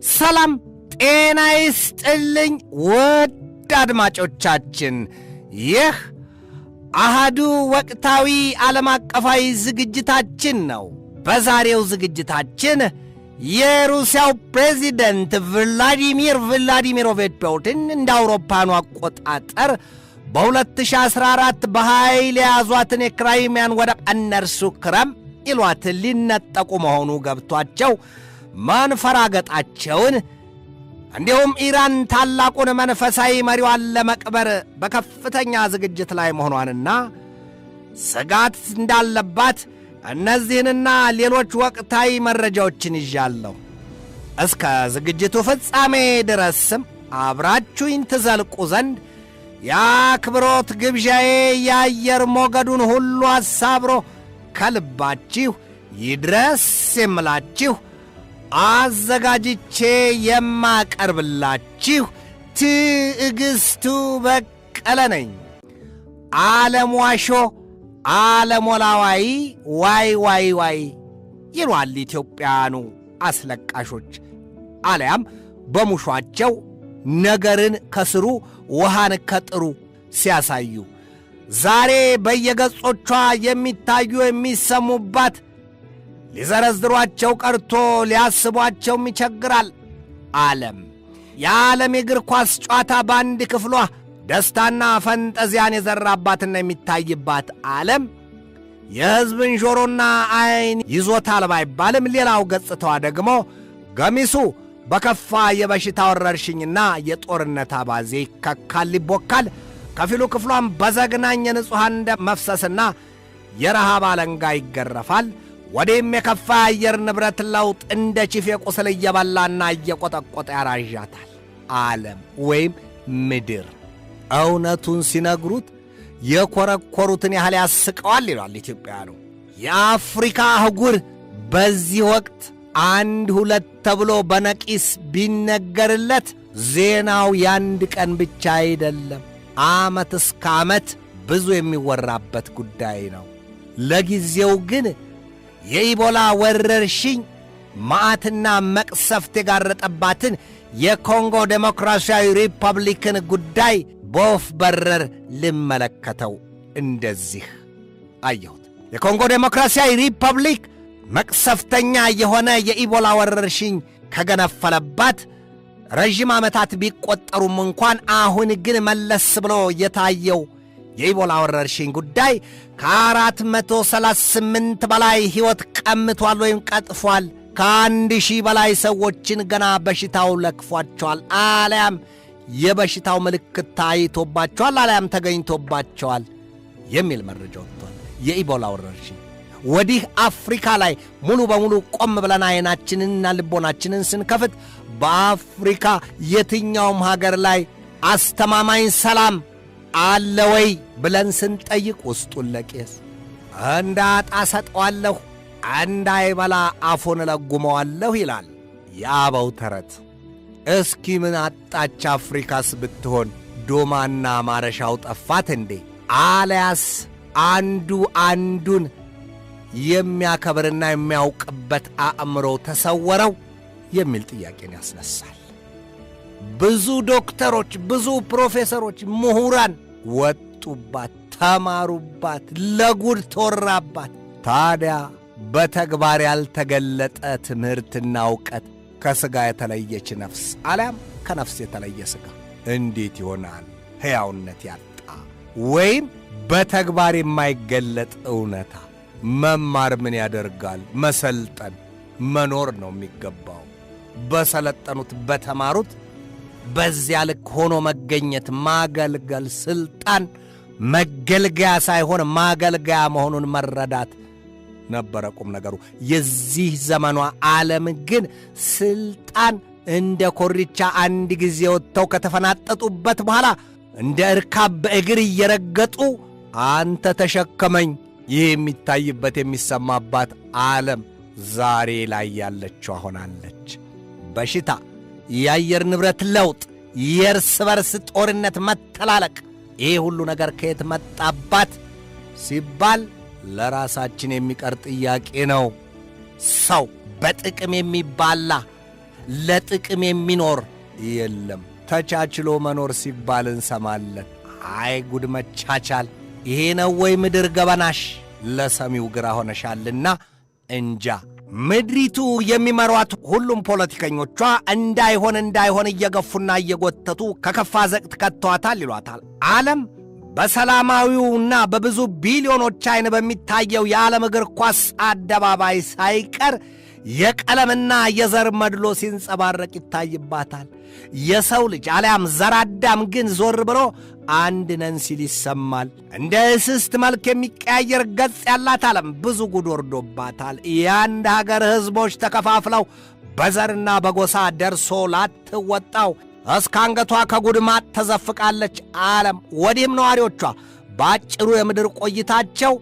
ሰላም ጤና ይስጥልኝ ውድ አድማጮቻችን፣ ይህ አሃዱ ወቅታዊ ዓለም አቀፋዊ ዝግጅታችን ነው። በዛሬው ዝግጅታችን የሩሲያው ፕሬዚደንት ቭላዲሚር ቭላዲሚሮቪች ፑቲን እንደ አውሮፓኑ አቆጣጠር በ2014 በኃይል የያዟትን የክራይሚያን ወደብ እነርሱ ክረም ይሏት ሊነጠቁ መሆኑ ገብቷቸው መንፈራገጣቸውን እንዲሁም ኢራን ታላቁን መንፈሳዊ መሪዋን ለመቅበር በከፍተኛ ዝግጅት ላይ መሆኗንና ስጋት እንዳለባት እነዚህንና ሌሎች ወቅታዊ መረጃዎችን ይዣለሁ። እስከ ዝግጅቱ ፍጻሜ ድረስም አብራችሁኝ ትዘልቁ ዘንድ የአክብሮት ግብዣዬ የአየር ሞገዱን ሁሉ አሳብሮ ከልባችሁ ይድረስ የምላችሁ አዘጋጅቼ የማቀርብላችሁ ትዕግስቱ በቀለ ነኝ። ዓለም ዋሾ ዓለም ወላዋይ ዋይ ዋይ ዋይ ይሏል ኢትዮጵያኑ አስለቃሾች፣ አለያም በሙሿቸው ነገርን ከስሩ ውሃን ከጥሩ ሲያሳዩ ዛሬ በየገጾቿ የሚታዩ የሚሰሙባት ሊዘረዝሯቸው ቀርቶ ሊያስቧቸውም ይቸግራል። ዓለም የዓለም የእግር ኳስ ጨዋታ በአንድ ክፍሏ ደስታና ፈንጠዚያን የዘራባትና የሚታይባት ዓለም የሕዝብን ጆሮና ዐይን ይዞታል ባይባልም ሌላው ገጽታዋ ደግሞ ገሚሱ በከፋ የበሽታ ወረርሽኝና የጦርነት አባዜ ይከካል ይቦካል፣ ከፊሉ ክፍሏም በዘግናኝ የንጹሐን ደም መፍሰስና የረሃብ አለንጋ ይገረፋል። ወዲህም የከፋ አየር ንብረት ለውጥ እንደ ቺፍ የቁስል እየበላና እየቆጠቆጠ ያራዣታል። ዓለም ወይም ምድር እውነቱን ሲነግሩት የኮረኮሩትን ያህል ያስቀዋል ይሏል ኢትዮጵያኑ። የአፍሪካ አህጉር በዚህ ወቅት አንድ ሁለት ተብሎ በነቂስ ቢነገርለት ዜናው ያንድ ቀን ብቻ አይደለም፣ ዓመት እስከ ዓመት ብዙ የሚወራበት ጉዳይ ነው። ለጊዜው ግን የኢቦላ ወረርሽኝ መዓትና መቅሰፍት የጋረጠባትን የኮንጎ ዴሞክራሲያዊ ሪፐብሊክን ጉዳይ በወፍ በረር ልመለከተው እንደዚህ አየሁት። የኮንጎ ዴሞክራሲያዊ ሪፐብሊክ መቅሰፍተኛ የሆነ የኢቦላ ወረርሽኝ ከገነፈለባት ረዥም ዓመታት ቢቆጠሩም እንኳን አሁን ግን መለስ ብሎ የታየው የኢቦላ ወረርሽኝ ጉዳይ ከ438 በላይ ሕይወት ቀምቷል ወይም ቀጥፏል። ከ1000 በላይ ሰዎችን ገና በሽታው ለክፏቸዋል፣ አለያም የበሽታው ምልክት ታይቶባቸዋል፣ አለያም ተገኝቶባቸዋል የሚል መረጃ ወጥቷል። የኢቦላ ወረርሽኝ ወዲህ አፍሪካ ላይ ሙሉ በሙሉ ቆም ብለን ዓይናችንንና ልቦናችንን ስንከፍት በአፍሪካ የትኛውም ሀገር ላይ አስተማማኝ ሰላም አለ ወይ ብለን ስንጠይቅ ውስጡን ለቄስ እንዳጣ ሰጠዋለሁ እንዳይበላ አፉን ለጉመዋለሁ ይላል የአበው ተረት። እስኪ ምን አጣች አፍሪካስ ብትሆን ዶማና ማረሻው ጠፋት እንዴ? አለያስ አንዱ አንዱን የሚያከብርና የሚያውቅበት አእምሮ ተሰወረው የሚል ጥያቄን ያስነሳል። ብዙ ዶክተሮች፣ ብዙ ፕሮፌሰሮች፣ ምሁራን ወጡባት፣ ተማሩባት፣ ለጉድ ተወራባት። ታዲያ በተግባር ያልተገለጠ ትምህርትና ዕውቀት ከሥጋ የተለየች ነፍስ አሊያም ከነፍስ የተለየ ሥጋ እንዴት ይሆናል? ሕያውነት ያጣ ወይም በተግባር የማይገለጥ እውነታ መማር ምን ያደርጋል? መሰልጠን መኖር ነው የሚገባው። በሰለጠኑት በተማሩት በዚያ ልክ ሆኖ መገኘት፣ ማገልገል፣ ሥልጣን መገልገያ ሳይሆን ማገልገያ መሆኑን መረዳት ነበረ ቁም ነገሩ። የዚህ ዘመኗ ዓለም ግን ሥልጣን እንደ ኮርቻ አንድ ጊዜ ወጥተው ከተፈናጠጡበት በኋላ እንደ እርካብ በእግር እየረገጡ አንተ ተሸከመኝ ይህ የሚታይበት የሚሰማባት ዓለም ዛሬ ላይ ያለችው ሆናለች። በሽታ፣ የአየር ንብረት ለውጥ፣ የእርስ በርስ ጦርነት፣ መተላለቅ፣ ይህ ሁሉ ነገር ከየት መጣባት ሲባል ለራሳችን የሚቀር ጥያቄ ነው። ሰው በጥቅም የሚባላ ለጥቅም የሚኖር የለም። ተቻችሎ መኖር ሲባል እንሰማለን። አይ ጉድ መቻቻል! ይሄ ነው ወይ ምድር ገበናሽ? ለሰሚው ግራ ሆነሻልና እንጃ። ምድሪቱ የሚመሯት ሁሉም ፖለቲከኞቿ እንዳይሆን እየገፉና እየጎተቱ ከከፋ ዘቅት ከተዋታል ይሏታል። ዓለም በሰላማዊውና በብዙ ቢሊዮኖች አይን በሚታየው የዓለም እግር ኳስ አደባባይ ሳይቀር የቀለምና የዘር መድሎ ሲንጸባረቅ ይታይባታል። የሰው ልጅ አልያም ዘራዳም ግን ዞር ብሎ አንድ ነን ሲል ይሰማል። እንደ እስስት መልክ የሚቀያየር ገጽ ያላት ዓለም ብዙ ጉድ ወርዶባታል። የአንድ ሀገር ሕዝቦች ተከፋፍለው በዘርና በጎሳ ደርሶ ላትወጣው እስከ አንገቷ ከጉድማት ተዘፍቃለች ዓለም። ወዲህም ነዋሪዎቿ በአጭሩ የምድር ቆይታቸው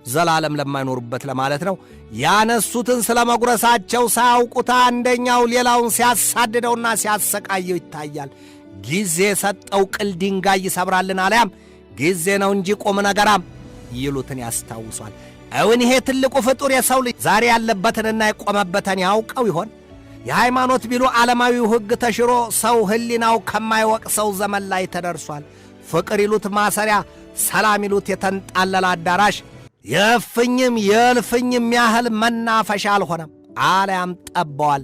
ዘላለም ለማይኖሩበት ለማለት ነው ያነሱትን ስለ መጉረሳቸው ሳያውቁት አንደኛው ሌላውን ሲያሳድደውና ሲያሰቃየው ይታያል። ጊዜ ሰጠው ቅል ድንጋይ ይሰብራልን አልያም ጊዜ ነው እንጂ ቁም ነገራም ይሉትን ያስታውሷል። እውን ይሄ ትልቁ ፍጡር የሰው ልጅ ዛሬ ያለበትንና የቆመበትን ያውቀው ይሆን? የሃይማኖት ቢሉ ዓለማዊው ሕግ ተሽሮ ሰው ሕሊናው ከማይወቅሰው ዘመን ላይ ተደርሷል። ፍቅር ይሉት ማሰሪያ፣ ሰላም ይሉት የተንጣለለ አዳራሽ የእፍኝም የእልፍኝም ያህል መናፈሻ አልሆነም፣ አልያም ጠበዋል።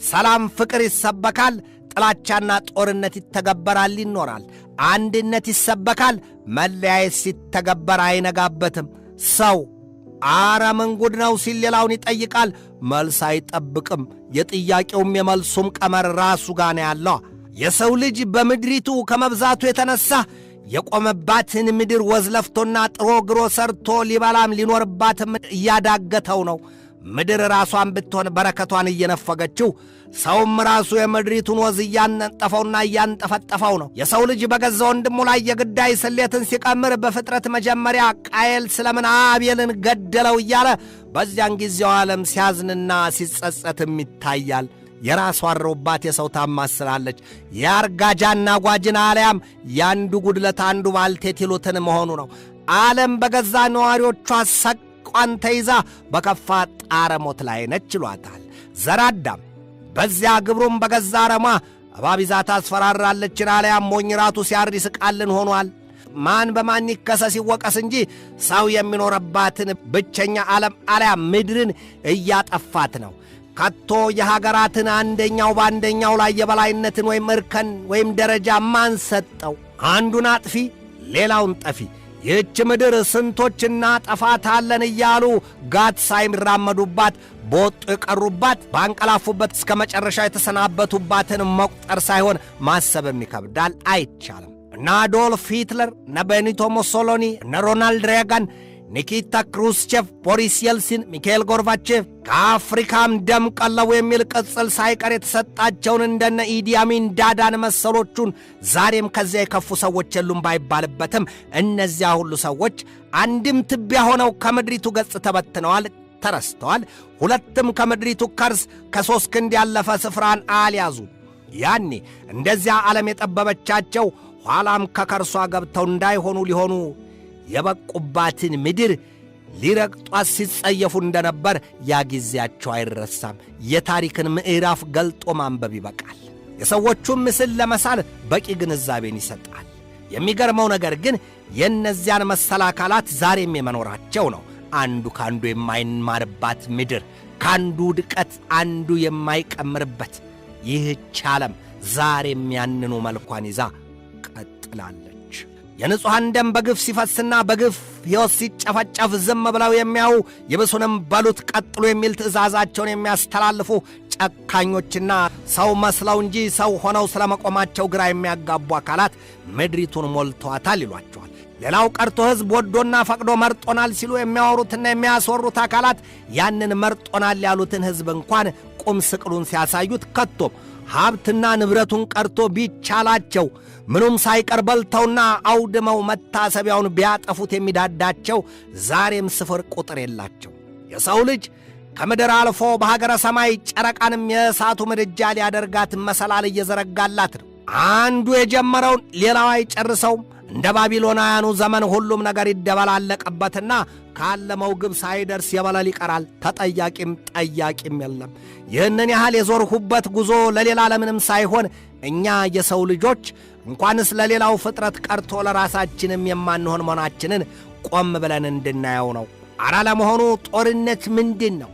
ሰላም ፍቅር ይሰበካል፣ ጥላቻና ጦርነት ይተገበራል፣ ይኖራል። አንድነት ይሰበካል፣ መለያየት ሲተገበር አይነጋበትም። ሰው አረ ምን ጉድ ነው ሲል ሌላውን ይጠይቃል፣ መልስ አይጠብቅም። የጥያቄውም የመልሱም ቀመር ራሱ ጋር ነው ያለው። የሰው ልጅ በምድሪቱ ከመብዛቱ የተነሳ የቆመባትን ምድር ወዝለፍቶና ጥሮ ግሮ ሰርቶ ሊበላም ሊኖርባትም እያዳገተው ነው። ምድር ራሷን ብትሆን በረከቷን እየነፈገችው፣ ሰውም ራሱ የምድሪቱን ወዝ እያነጠፈውና እያንጠፈጠፈው ነው። የሰው ልጅ በገዛ ወንድሙ ላይ የግዳይ ስሌትን ሲቀምር በፍጥረት መጀመሪያ ቃየል ስለምን አቤልን ገደለው እያለ በዚያን ጊዜው ዓለም ሲያዝንና ሲጸጸትም ይታያል። የራሷ አሮባት የሰው ታማስላለች። የአርጋጃና ጓጅና አልያም ያንዱ ጉድለት አንዱ ባልቴት ይሉትን መሆኑ ነው። ዓለም በገዛ ነዋሪዎቿ ሰቋን ተይዛ በከፋ ጣረሞት ላይ ነች ይሏታል። ዘራዳም በዚያ ግብሩም በገዛ አረሟ እባብ ይዛ ታስፈራራለችን አልያም ሞኝ ራቱ ሲያርድ ይስቃልን ሆኗል። ማን በማን ይከሰስ ይወቀስ እንጂ ሰው የሚኖርባትን ብቸኛ ዓለም አልያም ምድርን እያጠፋት ነው። ከቶ የሀገራትን አንደኛው በአንደኛው ላይ የበላይነትን ወይም እርከን ወይም ደረጃ ማን ሰጠው? አንዱን አጥፊ ሌላውን ጠፊ። ይህች ምድር ስንቶች እናጠፋታለን እያሉ ጋት ሳይራመዱባት በወጡ የቀሩባት ባንቀላፉበት እስከ መጨረሻ የተሰናበቱባትን መቁጠር ሳይሆን ማሰብም ይከብዳል፣ አይቻልም። እነ አዶልፍ ሂትለር፣ እነ ቤኒቶ ሙሶሎኒ፣ እነ ሮናልድ ሬጋን፣ ኒኪታ ክሩስቼቭ፣ ቦሪስ የልሲን፣ ሚካኤል ጎርባቼቭ ከአፍሪካም ደም ቀለቡ የሚል ቅጽል ሳይቀር የተሰጣቸውን እንደነ ኢዲ አሚን ዳዳን መሰሎቹን ዛሬም ከዚያ የከፉ ሰዎች የሉም ባይባልበትም እነዚያ ሁሉ ሰዎች አንድም ትቢያ ሆነው ከምድሪቱ ገጽ ተበትነዋል፣ ተረስተዋል። ሁለትም ከምድሪቱ ከርስ ከሦስት ክንድ ያለፈ ስፍራን አልያዙ። ያኔ እንደዚያ ዓለም የጠበበቻቸው ኋላም ከከርሷ ገብተው እንዳይሆኑ ሊሆኑ የበቁባትን ምድር ሊረግጧት ሲጸየፉ እንደነበር ያ ጊዜያቸው አይረሳም። የታሪክን ምዕራፍ ገልጦ ማንበብ ይበቃል። የሰዎቹን ምስል ለመሳል በቂ ግንዛቤን ይሰጣል። የሚገርመው ነገር ግን የእነዚያን መሰል አካላት ዛሬም የመኖራቸው ነው። አንዱ ካንዱ የማይማርባት ምድር፣ ካንዱ ድቀት አንዱ የማይቀምርበት ይህች ዓለም ዛሬም ያንኑ መልኳን ይዛ ቀጥላለች። የንጹሐን ደም በግፍ ሲፈስና በግፍ ሕይወት ሲጨፈጨፍ ዝም ብለው የሚያዩ ይብሱንም በሉት ቀጥሉ የሚል ትእዛዛቸውን የሚያስተላልፉ ጨካኞችና ሰው መስለው እንጂ ሰው ሆነው ስለ መቆማቸው ግራ የሚያጋቡ አካላት ምድሪቱን ሞልተዋታል ይሏቸዋል። ሌላው ቀርቶ ሕዝብ ወዶና ፈቅዶ መርጦናል ሲሉ የሚያወሩትና የሚያስወሩት አካላት ያንን መርጦናል ያሉትን ሕዝብ እንኳን ቁም ስቅሉን ሲያሳዩት ከቶም ሀብትና ንብረቱን ቀርቶ ቢቻላቸው ምኑም ሳይቀር በልተውና አውድመው መታሰቢያውን ቢያጠፉት የሚዳዳቸው ዛሬም ስፍር ቁጥር የላቸው። የሰው ልጅ ከምድር አልፎ በሀገረ ሰማይ ጨረቃንም የእሳቱ ምድጃ ሊያደርጋት መሰላል እየዘረጋላት ነው። አንዱ የጀመረውን ሌላው አይጨርሰውም። እንደ ባቢሎናውያኑ ዘመን ሁሉም ነገር ይደበላለቀበትና ካለመው ግብ ሳይደርስ የበለል ይቀራል። ተጠያቂም ጠያቂም የለም። ይህንን ያህል የዞርሁበት ጉዞ ለሌላ ለምንም ሳይሆን እኛ የሰው ልጆች እንኳንስ ለሌላው ፍጥረት ቀርቶ ለራሳችንም የማንሆን መሆናችንን ቆም ብለን እንድናየው ነው። አራ ለመሆኑ ጦርነት ምንድን ነው?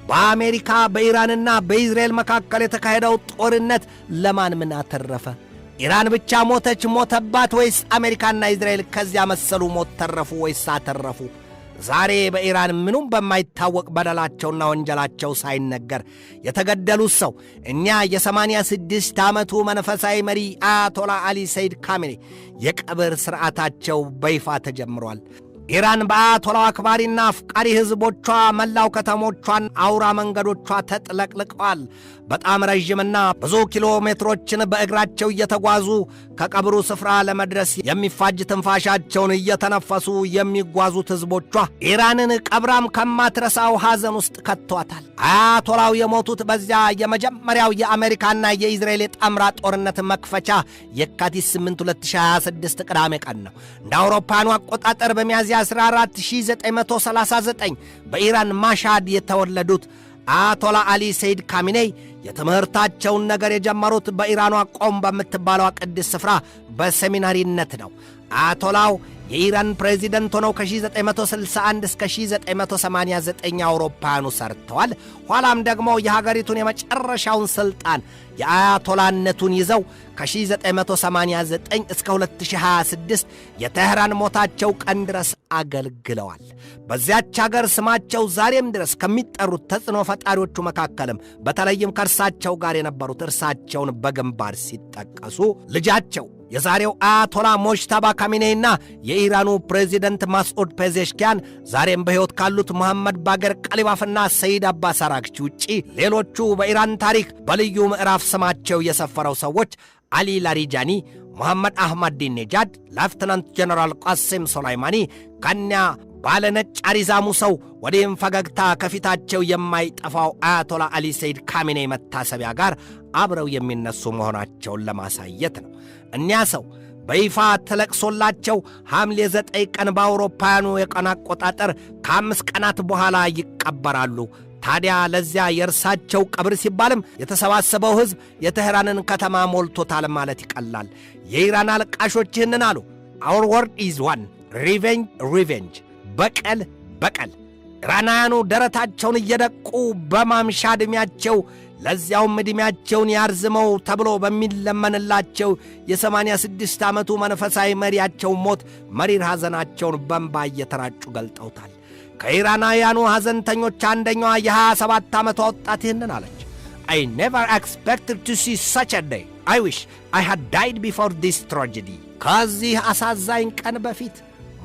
በአሜሪካ በኢራንና በእስራኤል መካከል የተካሄደው ጦርነት ለማን ምን አተረፈ? ኢራን ብቻ ሞተች ሞተባት ወይስ አሜሪካና እስራኤል ከዚያ መሰሉ ሞት ተረፉ ወይስ አተረፉ? ዛሬ በኢራን ምኑም በማይታወቅ በደላቸውና ወንጀላቸው ሳይነገር የተገደሉት ሰው እኛ የ86 ዓመቱ መንፈሳዊ መሪ አያቶላ አሊ ሰይድ ካሜኔ የቀብር ሥርዓታቸው በይፋ ተጀምሯል። ኢራን በአያቶላው አክባሪና አፍቃሪ ሕዝቦቿ መላው ከተሞቿን አውራ መንገዶቿ ተጥለቅልቀዋል። በጣም ረዥምና ብዙ ኪሎ ሜትሮችን በእግራቸው እየተጓዙ ከቀብሩ ስፍራ ለመድረስ የሚፋጅ ትንፋሻቸውን እየተነፈሱ የሚጓዙት ሕዝቦቿ ኢራንን ቀብራም ከማትረሳው ሐዘን ውስጥ ከቷታል። አያቶላው የሞቱት በዚያ የመጀመሪያው የአሜሪካና የእስራኤል የጣምራ ጦርነት መክፈቻ የካቲት 8 2026 ቅዳሜ ቀን ነው። እንደ አውሮፓውያኑ አቆጣጠር በሚያዝያ 14 1939 በኢራን ማሻድ የተወለዱት አያቶላ አሊ ሰይድ ካሜኔ የትምህርታቸውን ነገር የጀመሩት በኢራኗ ቆም በምትባለው ቅድስት ስፍራ በሴሚናሪነት ነው። አያቶላው የኢራን ፕሬዚደንት ሆነው ከ1961 እስከ 1989 አውሮፓውያኑ ሰርተዋል። ኋላም ደግሞ የሀገሪቱን የመጨረሻውን ሥልጣን የአያቶላነቱን ይዘው ከ1989 እስከ 2026 የቴህራን ሞታቸው ቀን ድረስ አገልግለዋል። በዚያች ሀገር ስማቸው ዛሬም ድረስ ከሚጠሩት ተጽዕኖ ፈጣሪዎቹ መካከልም በተለይም ከእርሳቸው ጋር የነበሩት እርሳቸውን በግንባር ሲጠቀሱ ልጃቸው የዛሬው አያቶላ ሞጅተባ ካሜኔይና የኢራኑ ፕሬዚደንት ማስዑድ ፔዜሽኪያን ዛሬም በሕይወት ካሉት መሐመድ ባገር ቀሊባፍና ሰይድ አባስ አራግቺ ውጪ ሌሎቹ በኢራን ታሪክ በልዩ ምዕራፍ ስማቸው የሰፈረው ሰዎች አሊ ላሪጃኒ፣ መሐመድ አህመዲኔጃድ፣ ሌፍትናንት ጀነራል ቃሲም ሶላይማኒ ከኒያ ባለነጭ አሪዛሙ ሰው ወዲህም ፈገግታ ከፊታቸው የማይጠፋው አያቶላ አሊ ሰይድ ካሜኔይ መታሰቢያ ጋር አብረው የሚነሱ መሆናቸውን ለማሳየት ነው። እኒያ ሰው በይፋ ተለቅሶላቸው ሐምሌ 9 ቀን በአውሮፓውያኑ የቀን አቆጣጠር ከ5 ቀናት በኋላ ይቀበራሉ። ታዲያ ለዚያ የእርሳቸው ቀብር ሲባልም የተሰባሰበው ሕዝብ የቴህራንን ከተማ ሞልቶታል ማለት ይቀላል። የኢራን አልቃሾች ይህንን አሉ። our word is one revenge በቀል በቀል። ኢራናውያኑ ደረታቸውን እየደቁ በማምሻ ዕድሜያቸው ለዚያውም ዕድሜያቸውን ያርዝመው ተብሎ በሚለመንላቸው የ86 ዓመቱ መንፈሳዊ መሪያቸው ሞት መሪር ሐዘናቸውን በእንባ እየተራጩ ገልጠውታል። ከኢራናውያኑ ሐዘንተኞች አንደኛዋ የ27 ዓመቷ ወጣት ይህንን አለች። I never expected to see such a day. I wish I had died before this tragedy. ከዚህ አሳዛኝ ቀን በፊት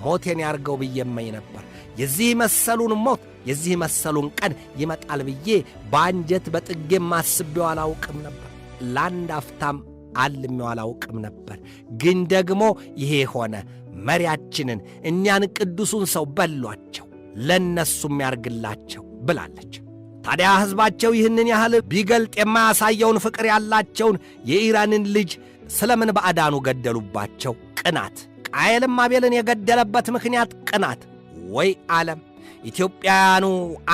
ሞቴን ያርገው ብዬ እመኝ ነበር። የዚህ መሰሉን ሞት የዚህ መሰሉን ቀን ይመጣል ብዬ በአንጀት በጥጌም አስቤው አላውቅም ነበር። ለአንድ አፍታም አልሜው አላውቅም ነበር። ግን ደግሞ ይሄ ሆነ። መሪያችንን እኛን ቅዱሱን ሰው በሏቸው፣ ለነሱም ያርግላቸው ብላለች። ታዲያ ሕዝባቸው ይህንን ያህል ቢገልጥ የማያሳየውን ፍቅር ያላቸውን የኢራንን ልጅ ስለምን ባዕዳኑ ገደሉባቸው? ቅናት። ቃየልም አቤልን የገደለበት ምክንያት ቅናት። ወይ ዓለም! ኢትዮጵያውያኑ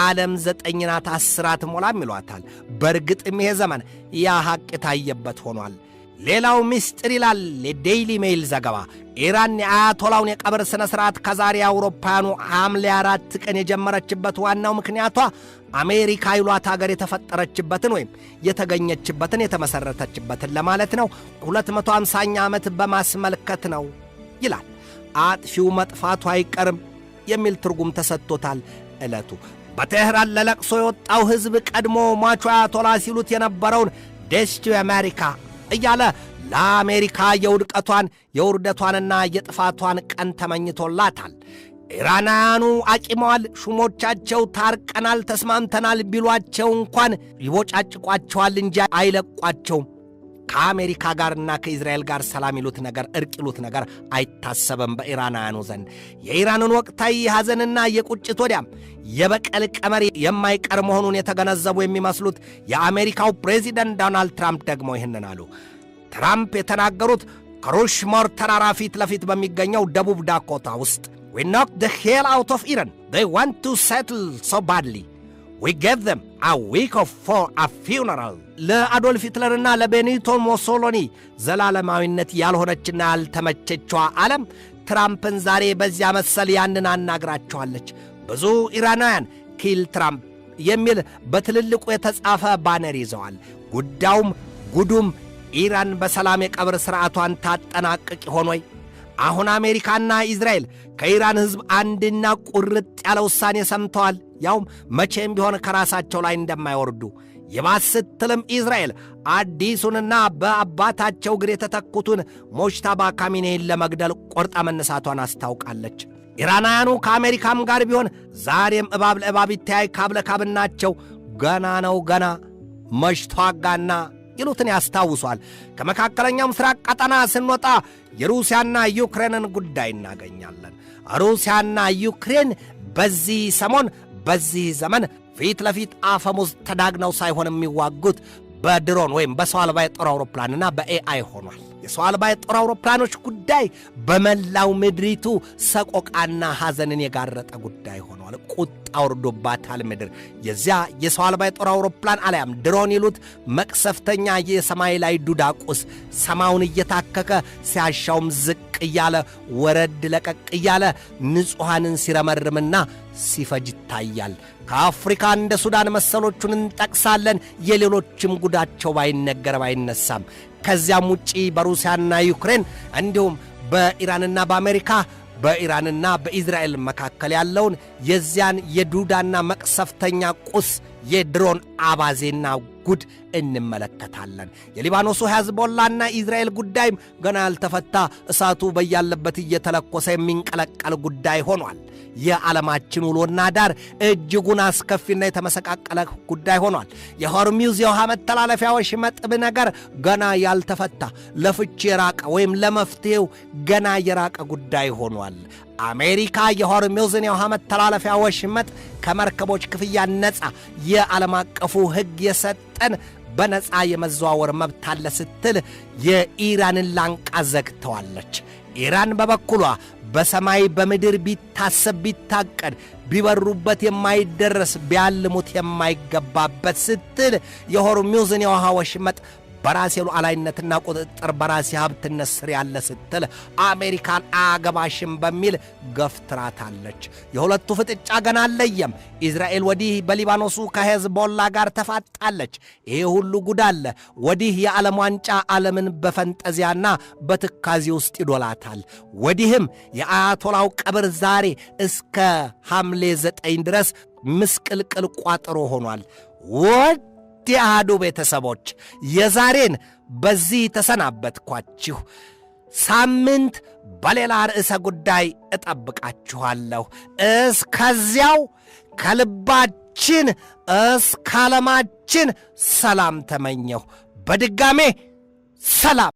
ዓለም 9 ናት 10 አትሞላም ይሏታል። በርግጥም ይሄ ዘመን ያ ሐቅ የታየበት ሆኗል። ሌላው ምስጢር ይላል የዴይሊ ሜይል ዘገባ። ኢራን የአያቶላውን የቀብር ሥነ ሥርዓት ከዛሬ አውሮፓውያኑ ሐምሌ 4 ቀን የጀመረችበት ዋናው ምክንያቷ አሜሪካ ይሏት አገር የተፈጠረችበትን ወይም የተገኘችበትን የተመሠረተችበትን ለማለት ነው 250ኛ ዓመት በማስመልከት ነው ይላል። አጥፊው መጥፋቱ አይቀርም የሚል ትርጉም ተሰጥቶታል። ዕለቱ በቴህራን ለለቅሶ የወጣው ሕዝብ ቀድሞ ሟቹ አያቶላ ሲሉት የነበረውን ዴስ ቱ አሜሪካ እያለ ለአሜሪካ የውድቀቷን የውርደቷንና የጥፋቷን ቀን ተመኝቶላታል። ኢራናውያኑ አቂመዋል። ሹሞቻቸው ታርቀናል፣ ተስማምተናል ቢሏቸው እንኳን ይቦጫጭቋቸዋል እንጂ አይለቋቸውም። ከአሜሪካ ጋርና ከእስራኤል ጋር ሰላም ይሉት ነገር እርቅ ይሉት ነገር አይታሰብም በኢራናውያኑ ዘንድ። የኢራንን ወቅታዊ ሐዘንና የቁጭት ወዲያም የበቀል ቀመር የማይቀር መሆኑን የተገነዘቡ የሚመስሉት የአሜሪካው ፕሬዚደንት ዶናልድ ትራምፕ ደግሞ ይህንን አሉ። ትራምፕ የተናገሩት ከሩሽሞር ተራራ ፊት ለፊት በሚገኘው ደቡብ ዳኮታ ውስጥ we knocked the hell out of Iran. They want to settle so badly. We gave them a week for a funeral. ለአዶልፍ ሂትለርና ለቤኒቶ ሞሶሎኒ ዘላለማዊነት ያልሆነችና ያልተመቸችዋ ዓለም ትራምፕን ዛሬ በዚያ መሰል ያንን አናግራቸዋለች። ብዙ ኢራናውያን ኪል ትራምፕ የሚል በትልልቁ የተጻፈ ባነር ይዘዋል። ጉዳዩም ጉዱም ኢራን በሰላም የቀብር ሥርዓቷን ታጠናቅቅ ይሆን ወይ? አሁን አሜሪካና እስራኤል ከኢራን ሕዝብ አንድና ቁርጥ ያለ ውሳኔ ሰምተዋል። ያውም መቼም ቢሆን ከራሳቸው ላይ እንደማይወርዱ። ይባስ ስትልም እስራኤል አዲሱንና በአባታቸው እግር የተተኩትን ሞጅታባ ካሚኔን ለመግደል ቆርጣ መነሳቷን አስታውቃለች። ኢራናውያኑ ከአሜሪካም ጋር ቢሆን ዛሬም እባብ ለእባብ ይተያይ ካብ ለካብናቸው ገና ነው ገና መሽቷጋና ይሉትን ያስታውሷል። ከመካከለኛው ምስራቅ ቀጠና ስንወጣ የሩሲያና ዩክሬንን ጉዳይ እናገኛለን። ሩሲያና ዩክሬን በዚህ ሰሞን በዚህ ዘመን ፊት ለፊት አፈሙዝ ተዳግነው ሳይሆን የሚዋጉት በድሮን ወይም በሰው አልባ የጦር አውሮፕላንና በኤአይ ሆኗል። የሰው አልባ የጦር አውሮፕላኖች ጉዳይ በመላው ምድሪቱ ሰቆቃና ሐዘንን የጋረጠ ጉዳይ ሆኗል። ቁጣ ወርዶባታል ምድር። የዚያ የሰው አልባ የጦር አውሮፕላን አልያም ድሮን ይሉት መቅሰፍተኛ የሰማይ ላይ ዱዳቁስ ሰማውን እየታከከ ሲያሻውም ዝቅ እያለ ወረድ ለቀቅ እያለ ንጹሐንን ሲረመርምና ሲፈጅ ይታያል። ከአፍሪካ እንደ ሱዳን መሰሎቹን እንጠቅሳለን። የሌሎችም ጉዳቸው ባይነገር ባይነሳም ከዚያም ውጪ በሩሲያና ዩክሬን እንዲሁም በኢራንና በአሜሪካ በኢራንና በእስራኤል መካከል ያለውን የዚያን የዱዳና መቅሰፍተኛ ቁስ የድሮን አባዜና ጉድ እንመለከታለን። የሊባኖሱ ሂዝቦላና እስራኤል ጉዳይም ገና ያልተፈታ እሳቱ በያለበት እየተለኮሰ የሚንቀለቀል ጉዳይ ሆኗል። የዓለማችን ውሎና ዳር እጅጉን አስከፊና የተመሰቃቀለ ጉዳይ ሆኗል። የሆርሙዝ የውሃ መተላለፊያ ወሽመጥ ነገር ገና ያልተፈታ ለፍቺ የራቀ ወይም ለመፍትሄው ገና የራቀ ጉዳይ ሆኗል። አሜሪካ የሆርሙዝን የውሃ መተላለፊያ ወሽመጥ ከመርከቦች ክፍያ ነፃ የዓለም አቀፉ ሕግ የሰጠን በነፃ የመዘዋወር መብት አለ ስትል የኢራንን ላንቃ ዘግተዋለች። ኢራን በበኩሏ በሰማይ በምድር ቢታሰብ ቢታቀድ ቢበሩበት የማይደረስ ቢያልሙት የማይገባበት ስትል የሆርሙዝን የውሃ ወሽመጥ በራሴ ሉዓላዊነትና ቁጥጥር በራሴ ሀብትነት ስር ያለ ስትል አሜሪካን አገባሽም በሚል ገፍትራታለች። የሁለቱ ፍጥጫ ገና አለየም። እስራኤል ወዲህ በሊባኖሱ ከሂዝቦላ ጋር ተፋጣለች። ይሄ ሁሉ ጉድ አለ። ወዲህ የዓለም ዋንጫ ዓለምን በፈንጠዚያና በትካዜ ውስጥ ይዶላታል። ወዲህም የአያቶላው ቀብር ዛሬ እስከ ሐምሌ 9 ድረስ ምስቅልቅል ቋጥሮ ሆኗል። የአሐዱ ቤተሰቦች የዛሬን በዚህ ተሰናበትኳችሁ። ሳምንት በሌላ ርዕሰ ጉዳይ እጠብቃችኋለሁ። እስከዚያው ከልባችን እስከ ዓለማችን ሰላም ተመኘሁ። በድጋሜ ሰላም።